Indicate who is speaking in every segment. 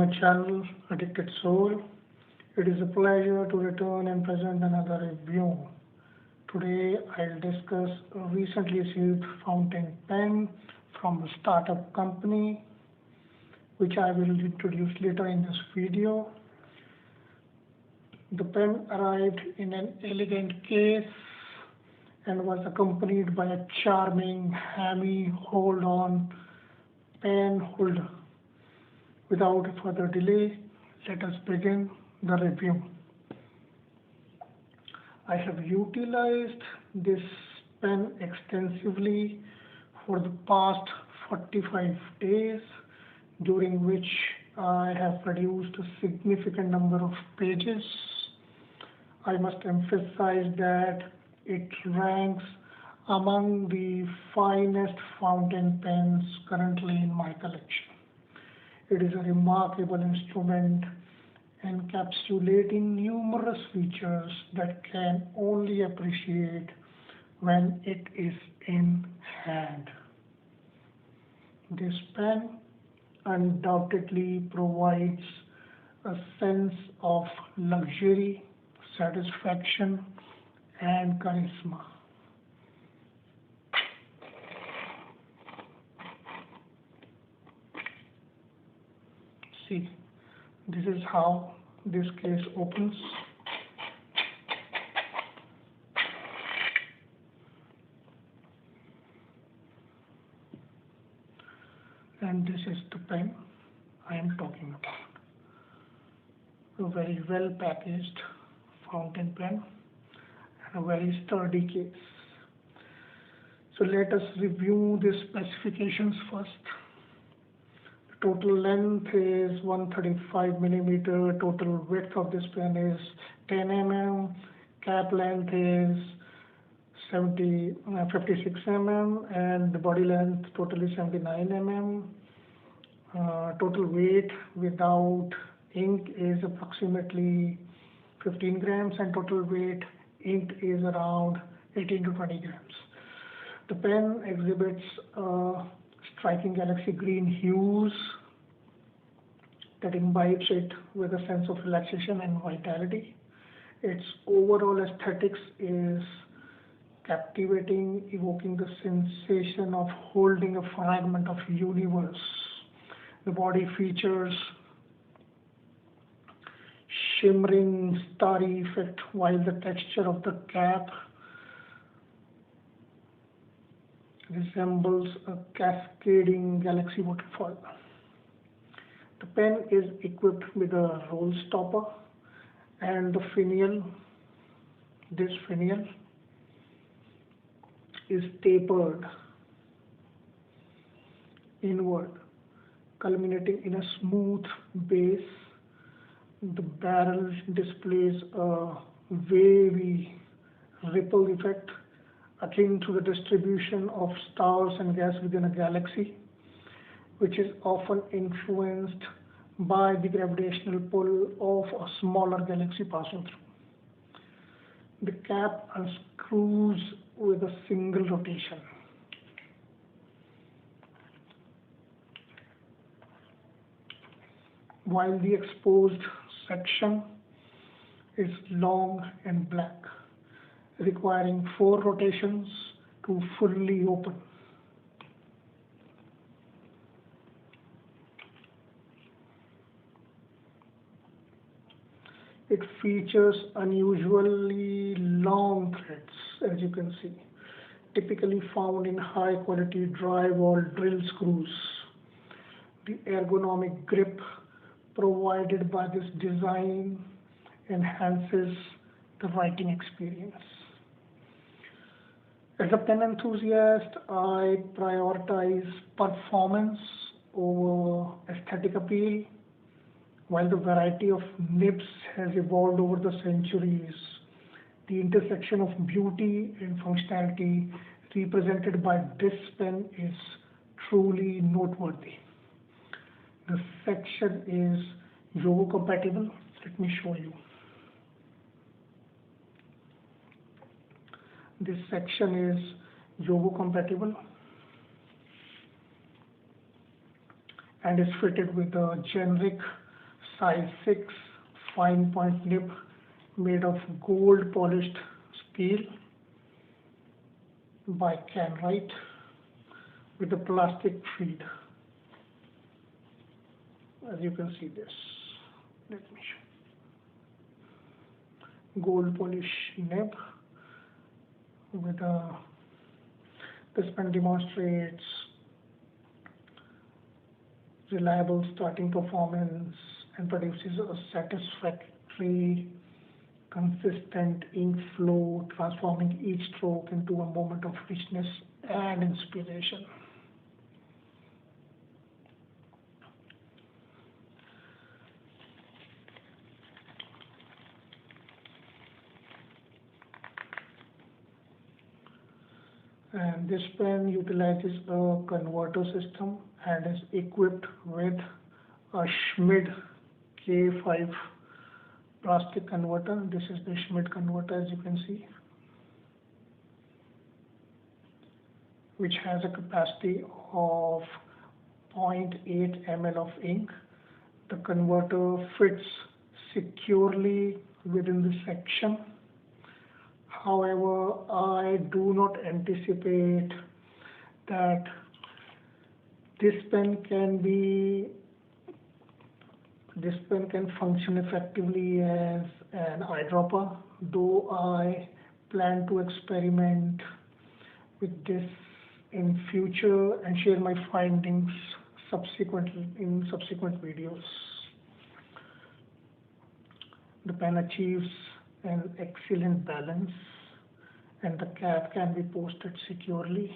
Speaker 1: my channel, Addicted Soul. It is a pleasure to return and present another review. Today I'll discuss a recently received fountain pen from a startup company, which I will introduce later in this video. The pen arrived in an elegant case and was accompanied by a charming hammy hold-on pen holder. Without further delay, let us begin the review. I have utilized this pen extensively for the past 45 days, during which I have produced a significant number of pages. I must emphasize that it ranks among the finest fountain pens currently in my collection. It is a remarkable instrument encapsulating numerous features that can only appreciate when it is in hand. This pen undoubtedly provides a sense of luxury, satisfaction, and charisma. See, this is how this case opens. And this is the pen I am talking about. A very well packaged fountain pen and a very sturdy case. So let us review the specifications first. Total length is 135 millimeter. Total width of this pen is 10 mm. Cap length is 56 mm, and the body length totally 79 mm. Total weight without ink is approximately 15 grams, and total weight inked is around 18 to 20 grams. The pen exhibits striking galaxy green hues that imbibes it with a sense of relaxation and vitality. Its overall aesthetics is captivating, evoking the sensation of holding a fragment of universe. The body features shimmering starry effect, while the texture of the cap resembles a cascading galaxy waterfall. The pen is equipped with a roll stopper, and the finial, this finial is tapered inward, culminating in a smooth base. The barrel displays a wavy ripple effect akin to the distribution of stars and gas within a galaxy, which is often influenced by the gravitational pull of a smaller galaxy passing through. The cap unscrews with a single rotation. While the exposed section is long and black, requiring 4 rotations to fully open. It features unusually long threads, as you can see, typically found in high quality drywall drill screws. The ergonomic grip provided by this design enhances the writing experience. As a pen enthusiast, I prioritize performance over aesthetic appeal. While the variety of nibs has evolved over the centuries, the intersection of beauty and functionality represented by this pen is truly noteworthy. The section is Jowo compatible. Let me show you. This section is Jowo compatible and is fitted with a generic size 6 fine point nib made of gold polished steel by Canrite with a plastic feed. As you can see this, let me show. Gold polish nib with this pen demonstrates reliable starting performance and produces a satisfactory, consistent ink flow, transforming each stroke into a moment of richness and inspiration. And this pen utilizes a converter system and is equipped with a Schmidt K5 plastic converter. This is the Schmidt converter, as you can see, which has a capacity of 0.8 ml of ink. The converter fits securely within the section. However, I do not anticipate that this pen can function effectively as an eyedropper, though I plan to experiment with this in future and share my findings in subsequent videos. The pen achieves an excellent balance and the cap can be posted securely.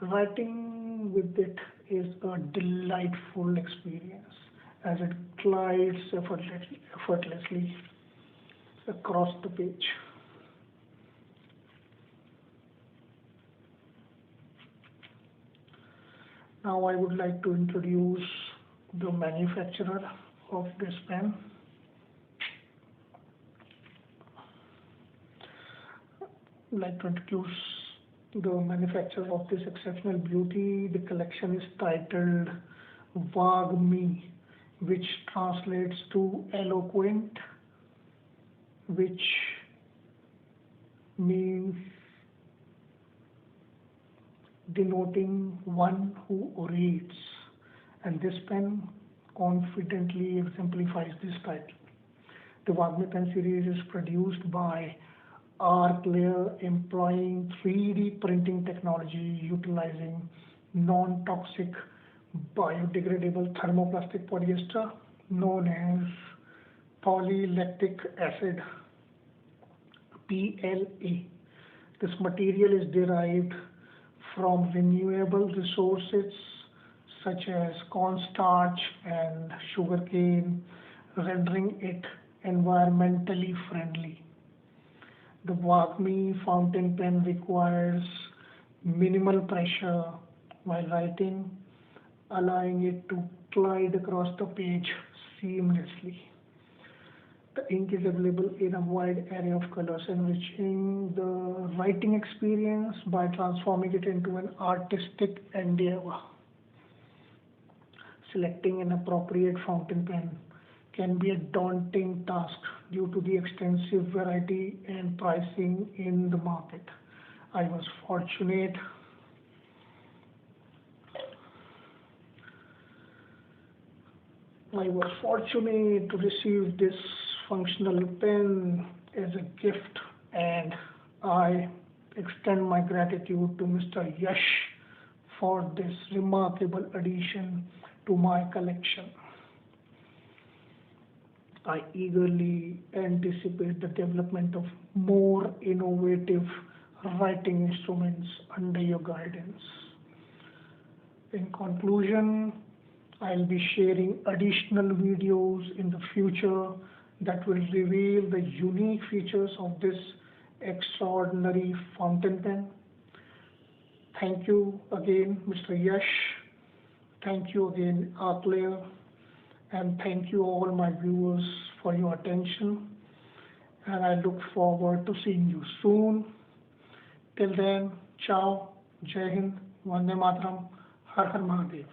Speaker 1: Writing with it is a delightful experience as it glides effortlessly across the page. Now I would like to introduce the manufacturer of this pen. I'd like to introduce the manufacturer of this exceptional beauty. The collection is titled Vāgmī, which translates to eloquent, which means denoting one who orates, and this pen confidently exemplifies this title. The Vāgmī Pen Series is produced by Arclayer, employing 3D printing technology utilizing non-toxic biodegradable thermoplastic polyester known as polylactic acid, PLA. This material is derived from renewable resources such as cornstarch and sugarcane, rendering it environmentally friendly. The Vāgmī fountain pen requires minimal pressure while writing, allowing it to glide across the page seamlessly. The ink is available in a wide array of colors, enriching the writing experience by transforming it into an artistic endeavor. Selecting an appropriate fountain pen can be a daunting task due to the extensive variety and pricing in the market. I was fortunate to receive this functional pen as a gift, and I extend my gratitude to Mr. Yash for this remarkable addition to my collection. I eagerly anticipate the development of more innovative writing instruments under your guidance. In conclusion, I'll be sharing additional videos in the future that will reveal the unique features of this extraordinary fountain pen. Thank you again, Mr. Yash. Thank you again, Arclayer. And thank you all my viewers for your attention. And I look forward to seeing you soon. Till then, ciao, Jai Hind, Vande Mataram, Har Har Mahadev.